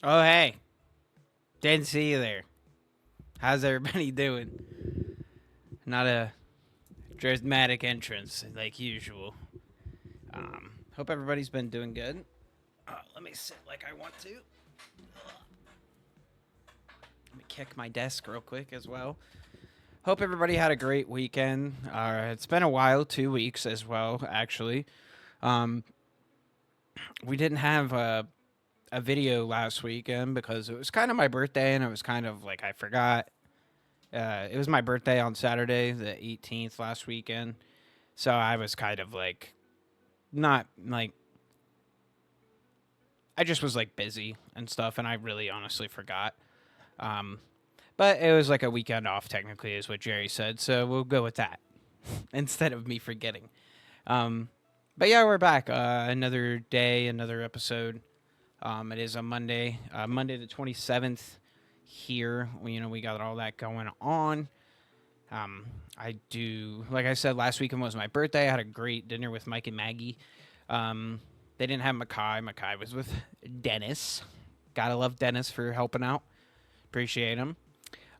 Oh, hey. Didn't see you there. How's everybody doing? Not a dramatic entrance like usual. Hope everybody's been doing good. Let me sit like I want to. Let me kick my desk real quick as well. Hope everybody had a great weekend. It's been a while, 2 weeks as well, actually. Um, we didn't have a video last weekend because it was kind of my birthday and it was kind of like I forgot. It was my birthday on Saturday, the 18th last weekend. So I was kind of like, not like, I just was like busy and stuff, and I really honestly forgot. Um, but it was like a weekend off, technically, is what Jerry said. So we'll go with that instead of me forgetting. Um, but yeah, we're back. Another day, another episode. It is a Monday, Monday the 27th here. We got all that going on. Um, I do, like I said, last weekend was my birthday. I had a great dinner with Mike and Maggie. Um, they didn't have Makai. Makai was with Dennis. Gotta love Dennis for helping out. Appreciate him.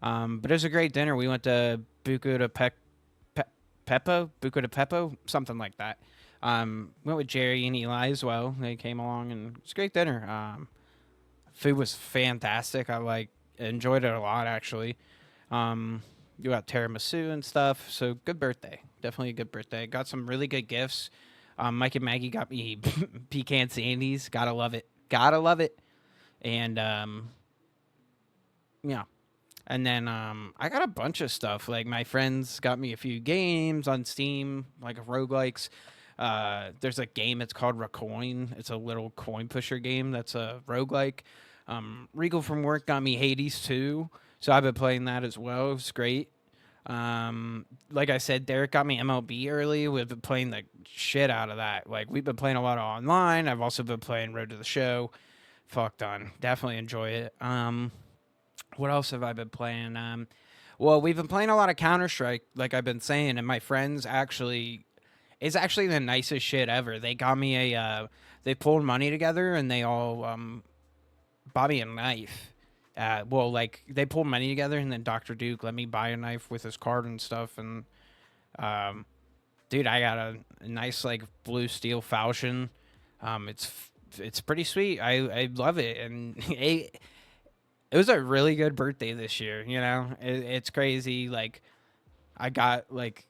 But it was a great dinner. We went to Buco de Pepo, Buco de Pepo, something like that. Went with Jerry and Eli as well. They came along, and it was a great dinner. Food was fantastic. I enjoyed it a lot actually. Um, you got tiramisu and stuff. So good birthday. Definitely a good birthday. Got some really good gifts. Mike and Maggie got me pecan sandies. Gotta love it. Gotta love it. And yeah. And then I got a bunch of stuff. Like my friends got me a few games on Steam, like roguelikes. There's a game. It's called Racoin. It's a little coin pusher game. That's a roguelike. Regal from work got me Hades too, so I've been playing that as well. It's great. Like I said, Derek got me MLB early. We've been playing the shit out of that. Like we've been playing a lot of online. I've also been playing Road to the Show. Fuck on. Definitely enjoy it. What else have I been playing? Well, we've been playing a lot of Counter Strike, like I've been saying, and my friends actually, it's actually the nicest shit ever. They got me they pulled money together and they all bought me a knife. Well, like they pulled money together and then Doctor Duke let me buy a knife with his card and stuff. And um, dude, I got a nice like blue steel falchion. It's pretty sweet. I love it, and it was a really good birthday this year. It's crazy. Like I got like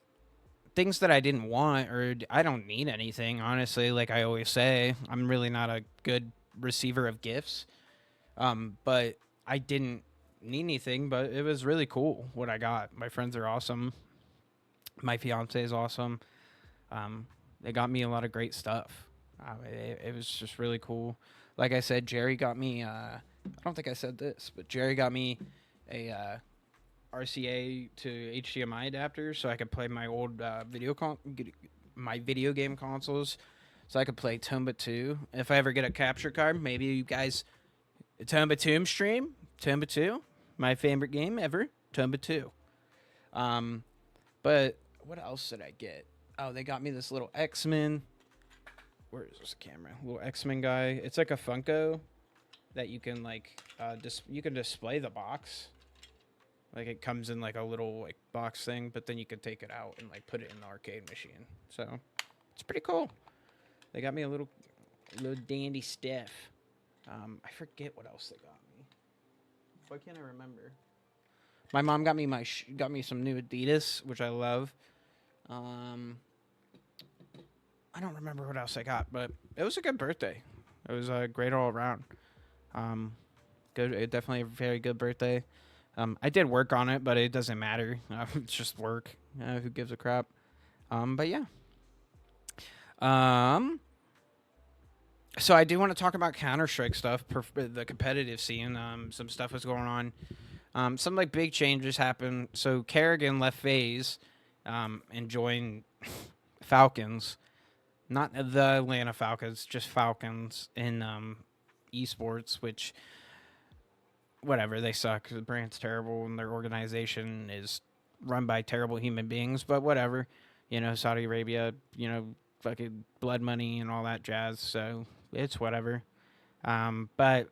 things that I didn't want or I don't need anything. Honestly, like I always say, I'm really not a good receiver of gifts. But I didn't need anything. But it was really cool what I got. My friends are awesome. My fiance is awesome. Um, they got me a lot of great stuff. It was just really cool. Like I said, Jerry got me. I don't think I said this, but Jerry got me a RCA to HDMI adapter so I could play my old my video game consoles. So I could play Tomba 2. If I ever get a capture card, maybe you guys Tomba 2 stream. Tomba 2, my favorite game ever. Tomba 2. Um, but what else did I get? Oh, they got me this little X-Men. Where is this camera? Little X-Men guy. It's like a Funko that you can like you can display the box. Like it comes in like a little like box thing, but then you can take it out and like put it in the arcade machine. So it's pretty cool. They got me a little dandy stiff. I forget what else they got me. Why can't I remember? My mom got me some new Adidas, which I love. Um, I don't remember what else I got, but it was a good birthday. It was great all around. Um, definitely a very good birthday. I did work on it, but it doesn't matter. It's just work. Who gives a crap? But yeah. Um, so I do want to talk about Counter Strike stuff, the competitive scene. Some stuff was going on. Some like big changes happened. So Kerrigan left FaZe, and joined Falcons, not the Atlanta Falcons, just Falcons in esports, which whatever, they suck. The brand's terrible and their organization is run by terrible human beings, but whatever. Saudi Arabia, fucking blood money and all that jazz, so it's whatever. But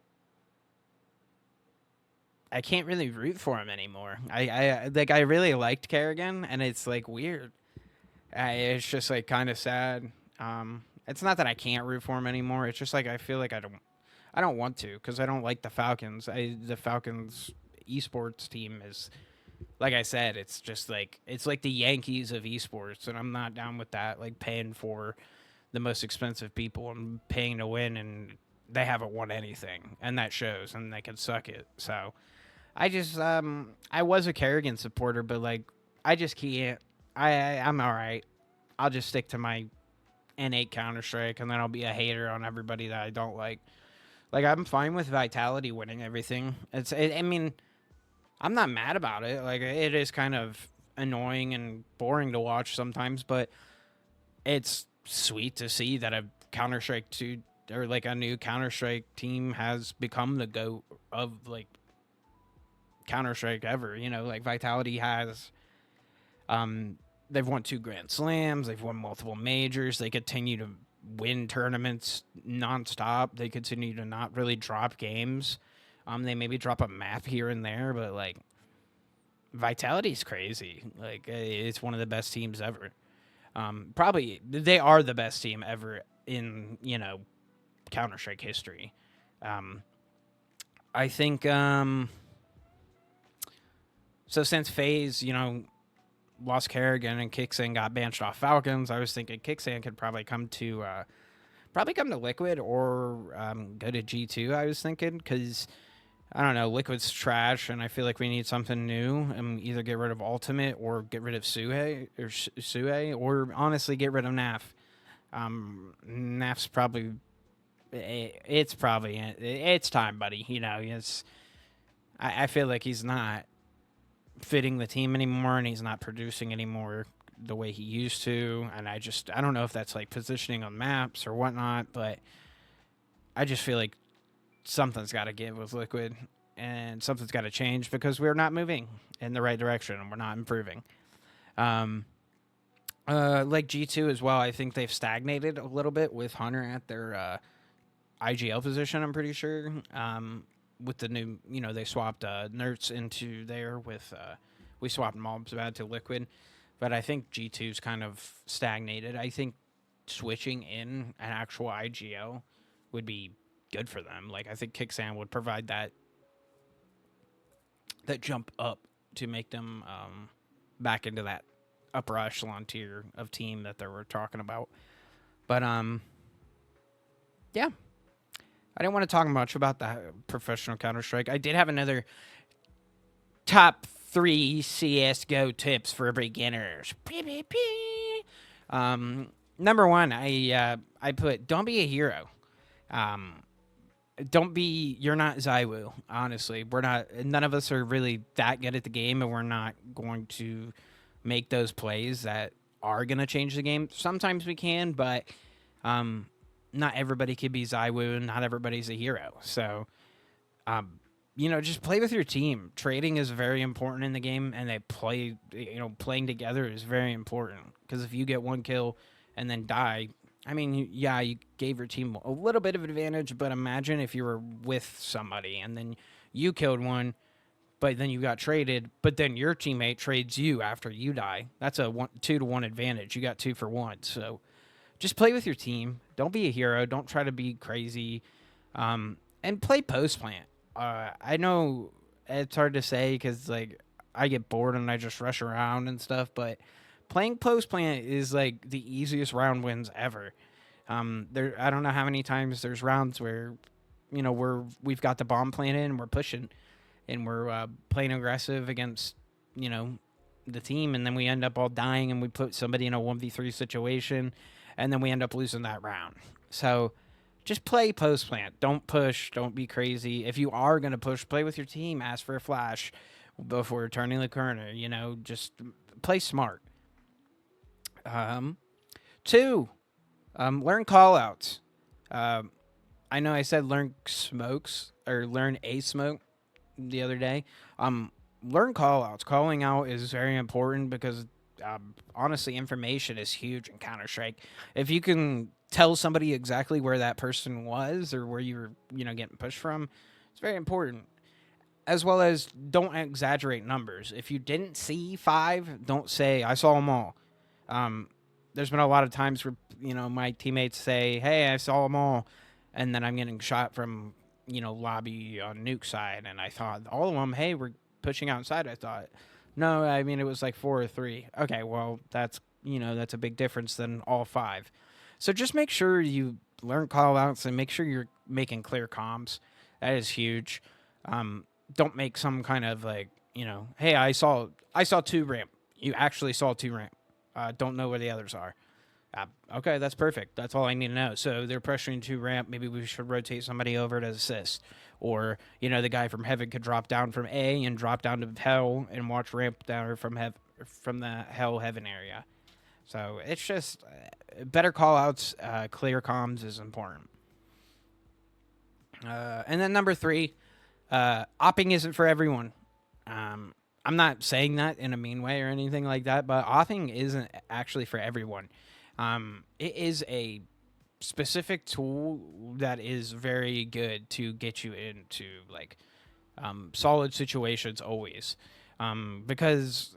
I can't really root for him anymore. I really liked Kerrigan, and it's like weird. It's just like kind of sad. It's not that I can't root for him anymore. It's just like I feel like I don't want to because I don't like the Falcons. The Falcons esports team is, like I said, it's like the Yankees of esports, and I'm not down with that. Like paying for the most expensive people and paying to win, and they haven't won anything, and that shows, and they can suck it. So I was a Kerrigan supporter, but like I just can't. I'm all right. I'll just stick to my N8 Counter Strike, and then I'll be a hater on everybody that I don't like. Like I'm fine with Vitality winning everything. I mean, I'm not mad about it. Like it is kind of annoying and boring to watch sometimes, but it's sweet to see that a Counter Strike 2 or like a new Counter Strike team has become the GOAT of like Counter Strike ever. You know, like Vitality has they've won 2 Grand Slams, they've won multiple majors, they continue to win tournaments nonstop. They continue to not really drop games. They maybe drop a map here and there, but like Vitality's crazy. Like it's one of the best teams ever. Probably they are the best team ever in Counter Strike history. I think so. Since FaZe, lost Kerrigan and Kixan got banched off Falcons, I was thinking Kixan could probably come to Liquid or go to G2. I was thinking because I don't know, Liquid's trash, and I feel like we need something new, and either get rid of Ultimate or get rid of Sue, or honestly get rid of Naf. Naf's probably it's time, buddy. I feel like he's not fitting the team anymore, and he's not producing anymore the way he used to. And I don't know if that's like positioning on maps or whatnot, but I just feel like something's got to give with Liquid, and something's got to change because we're not moving in the right direction and we're not improving. Like G2 as well, I think they've stagnated a little bit with Hunter at their IGL position, I'm pretty sure. With the new, they swapped Nerds into there with, we swapped Mobs bad to Liquid, but I think G2's kind of stagnated. I think switching in an actual IGL would be good for them. Like I think Kicksan would provide that jump up to make them back into that upper echelon tier of team that they were talking about. But yeah, I didn't want to talk much about the professional Counter-Strike. I did have another top 3 CSGO tips for beginners. Number 1, I put don't be a hero. You're not ZywOo, honestly. None of us are really that good at the game, and we're not going to make those plays that are going to change the game. Sometimes we can, but not everybody could be ZywOo, and not everybody's a hero. So, just play with your team. Trading is very important in the game, and playing together is very important. Because if you get 1 kill and then die, I mean, you gave your team a little bit of advantage, but imagine if you were with somebody and then you killed one, but then you got traded, but then your teammate trades you after you die. That's a 2-to-1 advantage. You got 2 for 1. So just play with your team. Don't be a hero. Don't try to be crazy. And play post plant. I know it's hard to say because like I get bored and I just rush around and stuff, but playing post plant is like the easiest round wins ever. I don't know how many times there's rounds where, we've got the bomb planted and we're pushing, and we're playing aggressive against, the team, and then we end up all dying, and we put somebody in a 1v3 situation, and then we end up losing that round. So just play post plant. Don't push. Don't be crazy. If you are gonna push, play with your team. Ask for a flash before turning the corner. Just play smart. 2, learn callouts. I know I said learn smokes or learn a smoke the other day. Learn callouts. Calling out is very important because honestly, information is huge in Counter-Strike. If you can tell somebody exactly where that person was or where you were, getting pushed from, it's very important. as well as don't exaggerate numbers. If you didn't see 5, don't say I saw them all. There's been a lot of times where my teammates say, "Hey, I saw them all," and then I'm getting shot from lobby on nuke side, and I thought all of them. Hey, we're pushing outside. I thought, no, I mean it was like 4 or 3. Okay, well that's a big difference than all 5. So just make sure you learn call outs and make sure you're making clear comms. That is huge. Don't make some kind of like, hey, I saw 2 ramp. You actually saw 2 ramp. Don't know where the others are. Okay, that's perfect. That's all I need to know. So they're pressuring 2 ramp. Maybe we should rotate somebody over to assist. Or, the guy from heaven could drop down from A and drop down to hell and watch ramp down from the hell heaven area. So it's just better call outs, clear comms is important. And then number 3, opping isn't for everyone. I'm not saying that in a mean way or anything like that, but opping isn't actually for everyone. It is a specific tool that is very good to get you into like solid situations always. Because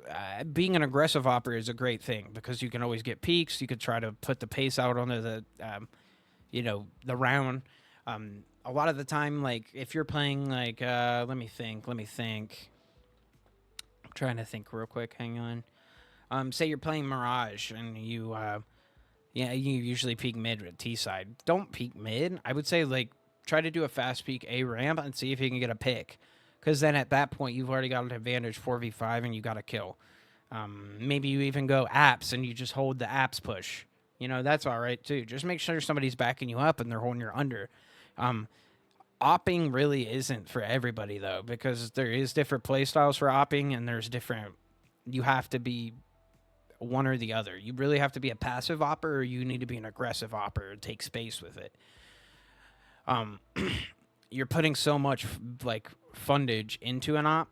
being an aggressive operator is a great thing because you can always get peaks. You could try to put the pace out onto the round. A lot of the time, like if you're playing like, let me think. I'm trying to think real quick. Hang on. Say you're playing Mirage and you usually peek mid with T side. Don't peek mid. I would say like try to do a fast peek A ramp and see if you can get a pick. Because then at that point, you've already got an advantage 4v5 and you got a kill. Maybe you even go apps and you just hold the apps push. That's all right too. Just make sure somebody's backing you up and they're holding your under. Opping really isn't for everybody though, because there is different play styles for opping and there's different. You have to be one or the other. You really have to be a passive opper or you need to be an aggressive opper and take space with it. You're putting so much like fundage into an op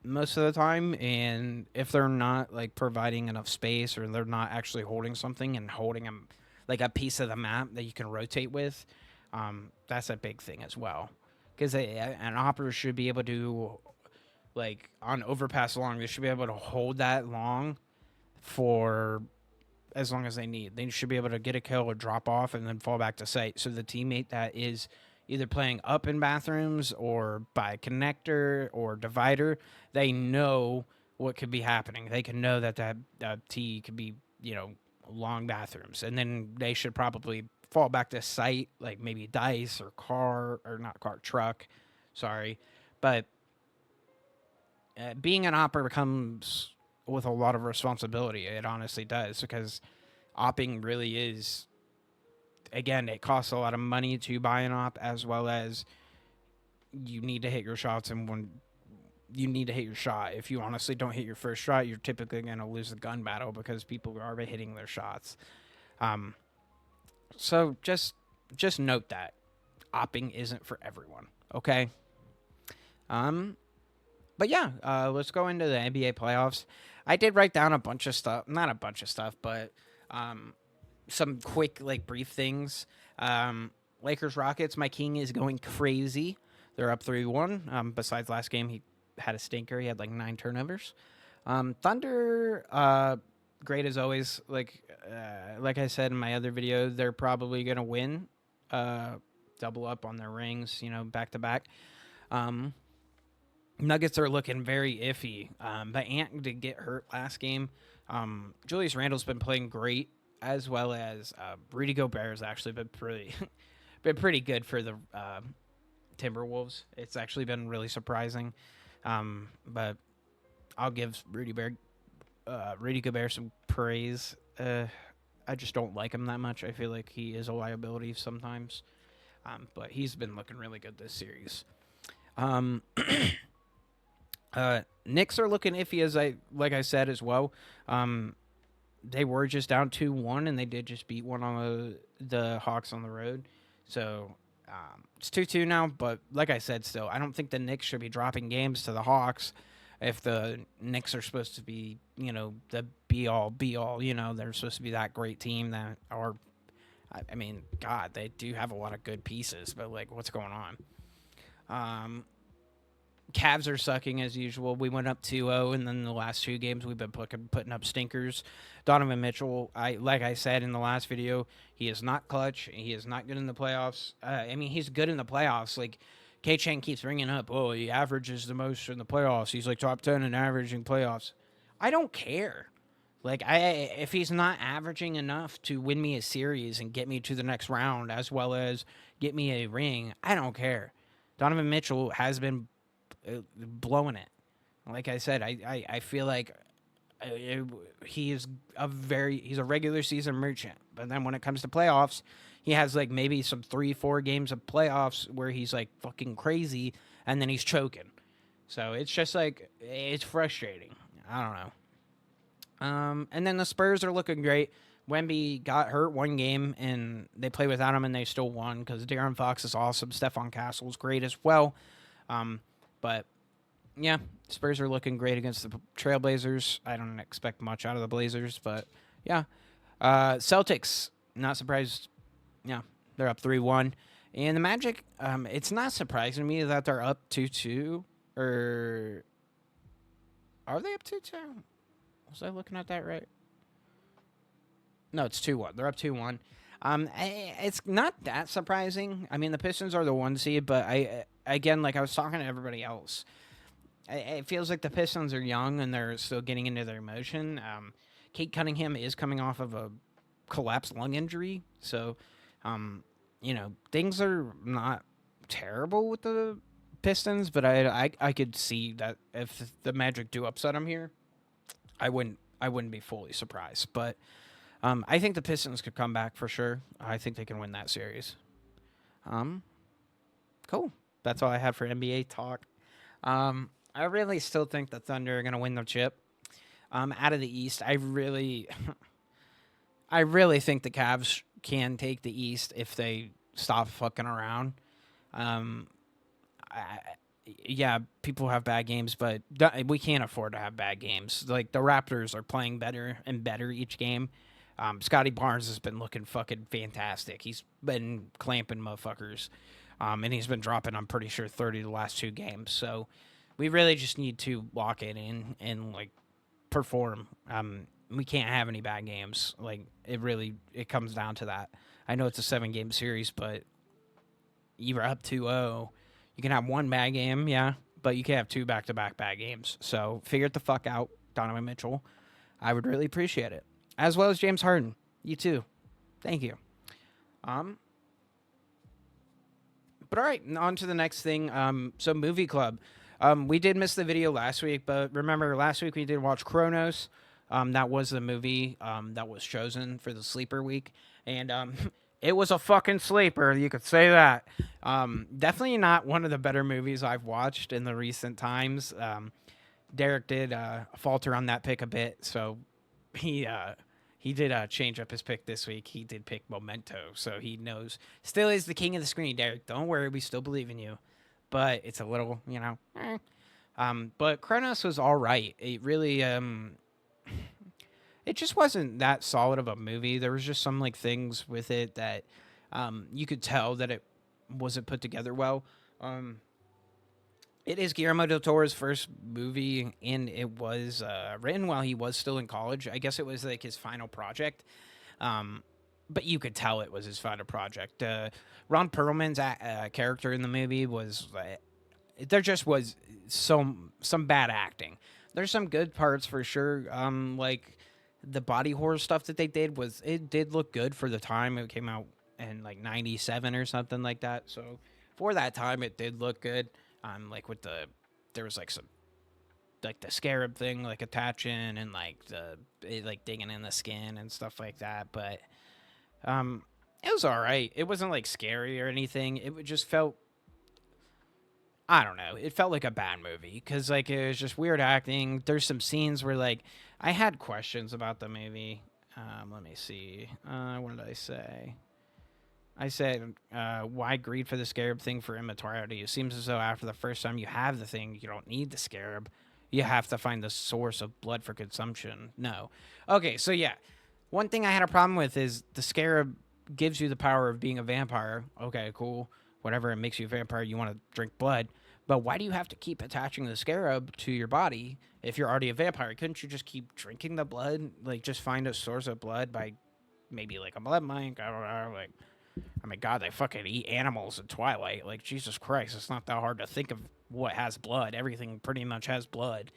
most of the time, and if they're not like providing enough space or they're not actually holding something and holding them like a piece of the map that you can rotate with, that's a big thing as well. Because an operator should be able to, like on overpass long, they should be able to hold that long for as long as they need. They should be able to get a kill or drop off and then fall back to site. So the teammate that is either playing up in bathrooms or by connector or divider, they know what could be happening. They can know that T could be, long bathrooms. And then they should probably fall back to site, like maybe dice or truck. Sorry. But being an operator comes with a lot of responsibility. It honestly does, because opping really is, again, it costs a lot of money to buy an op, as well as you need to hit your shots, and when you need to hit your shot. If you honestly don't hit your first shot, you're typically going to lose the gun battle because people are hitting their shots. So just note that opping isn't for everyone, okay? But yeah, let's go into the NBA playoffs. I did write down a bunch of stuff, not a bunch of stuff, but some quick, like, brief things. Lakers Rockets, my king is going crazy. They're up 3-1. Besides last game, he had a stinker. He had like 9 turnovers. Thunder, great as always. Like I said in my other video, they're probably gonna win. Double up on their rings, back to back. Nuggets are looking very iffy. But Ant did get hurt last game. Julius Randle's been playing great, as well as Rudy Gobert has actually been pretty good for the Timberwolves. It's actually been really surprising. But I'll give Rudy Gobert some praise. I just don't like him that much. I feel like he is a liability sometimes. But he's been looking really good this series. Knicks are looking iffy, like I said as well. They were just down 2-1, and they did just beat one on the Hawks on the road. So it's 2-2 now, but like I said, still, I don't think the Knicks should be dropping games to the Hawks if the Knicks are supposed to be, the be-all. They're supposed to be that great team that are, I mean, God, they do have a lot of good pieces, but, like, what's going on? Cavs are sucking as usual. We went up 2-0, and then the last two games we've been putting up stinkers. Donovan Mitchell, like I said in the last video, he is not clutch. He is not good in the playoffs. I mean, he's good in the playoffs. Like, K-Chain keeps bringing up, oh, he averages the most in the playoffs. He's like top 10 in averaging playoffs. I don't care. Like, if he's not averaging enough to win me a series and get me to the next round, as well as get me a ring, I don't care. Donovan Mitchell has been blowing it. Like I said, I feel like he's a regular season merchant. But then when it comes to playoffs, he has like maybe some 3-4 games of playoffs where he's like fucking crazy, and then he's choking. So it's just like, it's frustrating. I don't know. And then the Spurs are looking great. Wemby got hurt one game, and they played without him, and they still won because De'Aaron Fox is awesome. Stephon Castle's great as well. But, yeah, Spurs are looking great against the Trailblazers. I don't expect much out of the Blazers, but, yeah. Celtics, not surprised. Yeah, they're up 3-1. And the Magic, it's not surprising to me that they're up 2-2. Or are they up 2-2? Was I looking at that right? No, it's 2-1. They're up 2-1. It's not that surprising. I mean, the Pistons are the 1 seed, but again, like I was talking to everybody else, it feels like the Pistons are young and they're still getting into their emotion. Kate Cunningham is coming off of a collapsed lung injury, so things are not terrible with the Pistons, but I could see that if the Magic do upset them here, I wouldn't be fully surprised, but I think the Pistons could come back for sure. I think they can win that series. Cool. That's all I had for NBA talk. I really still think the Thunder are gonna win the chip. Out of the East, I really think the Cavs can take the East if they stop fucking around. Yeah, people have bad games, but we can't afford to have bad games. Like, the Raptors are playing better and better each game. Scotty Barnes has been looking fucking fantastic. He's been clamping motherfuckers, and he's been dropping, I'm pretty sure, 30 the last 2 games. So we really just need to lock it in and, like, perform. We can't have any bad games. Like, it comes down to that. I know it's a 7-game series, but you're up 2-0. You can have 1 bad game, yeah, but you can't have 2 back-to-back bad games. So figure it the fuck out, Donovan Mitchell. I would really appreciate it. As well as James Harden. You too. Thank you. But all right, on to the next thing. So Movie Club. We did miss the video last week, but remember last week we did watch Chronos. That was the movie that was chosen for the sleeper week. And it was a fucking sleeper, you could say that. Definitely not one of the better movies I've watched in the recent times. Derek did falter on that pick a bit, so he did change up his pick this week. He did pick Memento, so he knows. Still is the king of the screen, Derek. Don't worry, we still believe in you. But it's a little, But Chronos was all right. It really, it just wasn't that solid of a movie. There was just some like things with it that you could tell that it wasn't put together well. It is Guillermo del Toro's first movie, and it was written while he was still in college. I guess it was like his final project, but you could tell it was his final project. Ron Perlman's character in the movie was there just was some bad acting. There's some good parts for sure. Like the body horror stuff that they did did look good for the time. It came out in like 97 or something like that. So for that time, it did look good. Like there was like some, like the scarab thing, like attaching and like like digging in the skin and stuff like that. But, it was all right. It wasn't like scary or anything. It just felt, I don't know. It felt like a bad movie because like it was just weird acting. There's some scenes where like I had questions about the movie. Let me see. What did I say? I said, why greed for the scarab thing for immortality? It seems as though after the first time you have the thing, you don't need the scarab. You have to find the source of blood for consumption. No. Okay, so yeah. One thing I had a problem with is the scarab gives you the power of being a vampire. Okay, cool. Whatever, it makes you a vampire. You want to drink blood. But why do you have to keep attaching the scarab to your body if you're already a vampire? Couldn't you just keep drinking the blood? Like, just find a source of blood by maybe like a blood bank? I don't know. Like, I mean, God, they fucking eat animals in Twilight. Like, Jesus Christ, it's not that hard to think of what has blood. Everything pretty much has blood.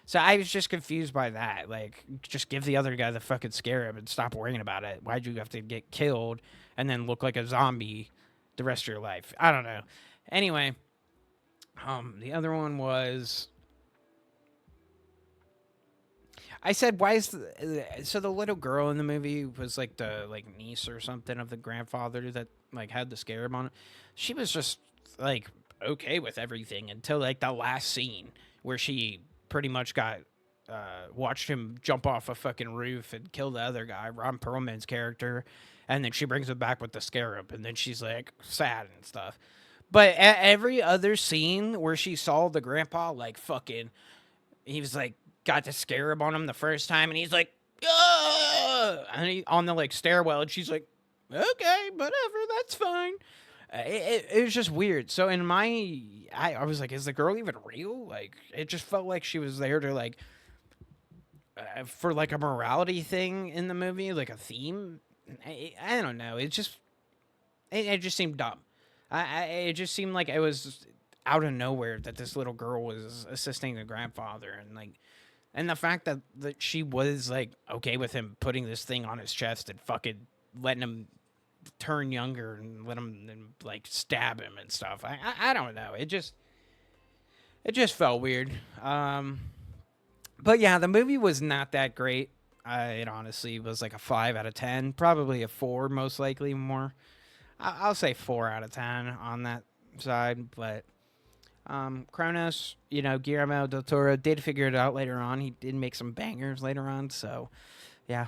So I was just confused by that. Like, just give the other guy the fucking scarab and stop worrying about it. Why'd you have to get killed and then look like a zombie the rest of your life? I don't know. Anyway, the other one was I said, why is so the little girl in the movie was like the niece or something of the grandfather that like had the scarab on it. She was just like okay with everything until like the last scene where she pretty much got watched him jump off a fucking roof and kill the other guy, Ron Perlman's character, and then she brings him back with the scarab, and then she's like sad and stuff. But every other scene where she saw the grandpa, like fucking, he was like got the scarab on him the first time, and he's like, "Ugh!" And he on the like stairwell, and she's like, okay, whatever, that's fine. It was just weird. So in my, I was like, is the girl even real? Like, it just felt like she was there to like, for like a morality thing in the movie, like a theme. I don't know. It just seemed dumb. It just seemed like it was out of nowhere that this little girl was assisting the grandfather, and like, and the fact that she was like okay with him putting this thing on his chest and fucking letting him turn younger and let him like stab him and stuff. I don't know. It just felt weird. But yeah, the movie was not that great. It honestly was like a 5 out of 10, probably a 4, most likely more. I'll say 4 out of 10 on that side. But Kronos, Guillermo del Toro did figure it out later on. He did make some bangers later on. So yeah,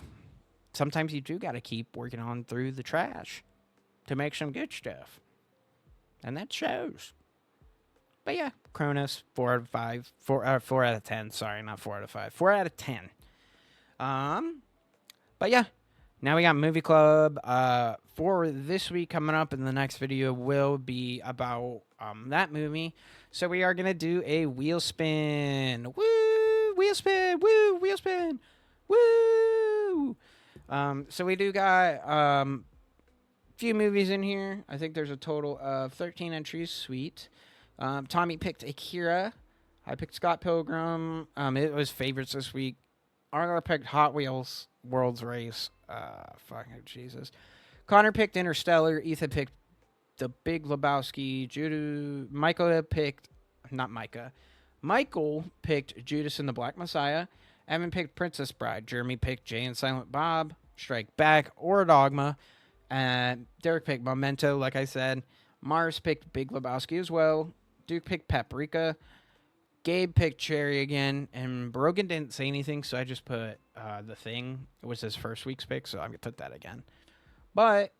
sometimes you do got to keep working on through the trash to make some good stuff. And that shows. But yeah, Kronos, 4 out of 5. 4 out of 10. Sorry, not 4 out of 5. 4 out of 10. But yeah, now we got Movie Club. For this week coming up, in the next video will be about that movie. So we are gonna do a wheel spin. Woo! Wheel spin. Woo! Wheel spin. Woo! So we do got few movies in here. I think there's a total of 13 entries. Sweet. Tommy picked Akira. I picked Scott Pilgrim. It was favorites this week. Argar picked Hot Wheels World's Race. Fucking Jesus. Connor picked Interstellar. Ethan picked The Big Lebowski. Michael picked Judas and the Black Messiah. Evan picked Princess Bride. Jeremy picked Jay and Silent Bob, Strike Back, or Dogma. And Derek picked Memento, like I said. Mars picked Big Lebowski as well. Duke picked Paprika. Gabe picked Cherry again. And Brogan didn't say anything, so I just put The Thing. It was his first week's pick, so I'm going to put that again. But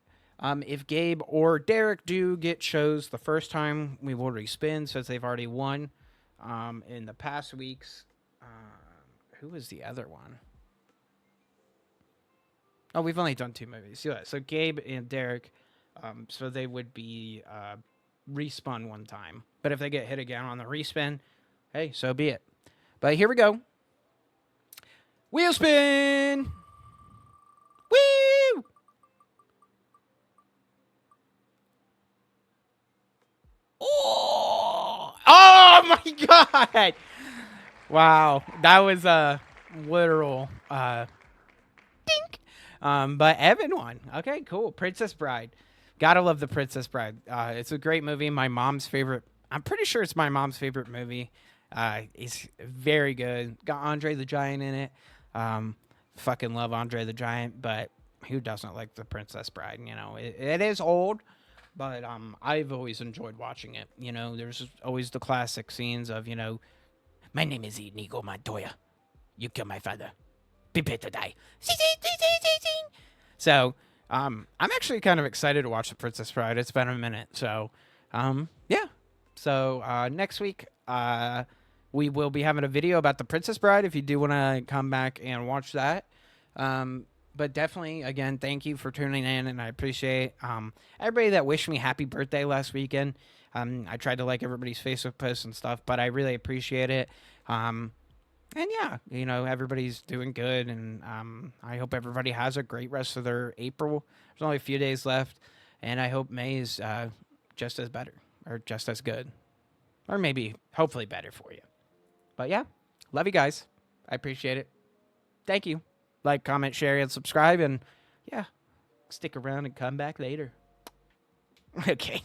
if Gabe or Derek do get shows the first time, we will respin since they've already won in the past weeks. Who was the other one? Oh, we've only done 2 movies. Yeah, so Gabe and Derek, so they would be respun one time. But if they get hit again on the respin, hey, so be it. But here we go. Wheel spin! Woo! Oh my God! Wow, that was a literal dink. But Evan won. Okay, cool. Princess Bride. Gotta love the Princess Bride. It's a great movie. My mom's favorite. I'm pretty sure it's my mom's favorite movie. It's very good. Got Andre the Giant in it. Fucking love Andre the Giant, but who doesn't like the Princess Bride? It is old, but I've always enjoyed watching it. There's always the classic scenes of my name is Inigo Montoya. You killed my father. Prepare to die. So, I'm actually kind of excited to watch The Princess Bride. It's been a minute. So, yeah. So, next week, we will be having a video about The Princess Bride if you do want to come back and watch that. But definitely, again, thank you for tuning in, and I appreciate everybody that wished me happy birthday last weekend. I tried to like everybody's Facebook posts and stuff, but I really appreciate it. Um, and yeah, everybody's doing good, and I hope everybody has a great rest of their April. There's only a few days left, and I hope May is just as better or just as good, or maybe hopefully better for you. But yeah, love you guys. I appreciate it. Thank you. Like, comment, share, and subscribe, and yeah, stick around and come back later. Okay.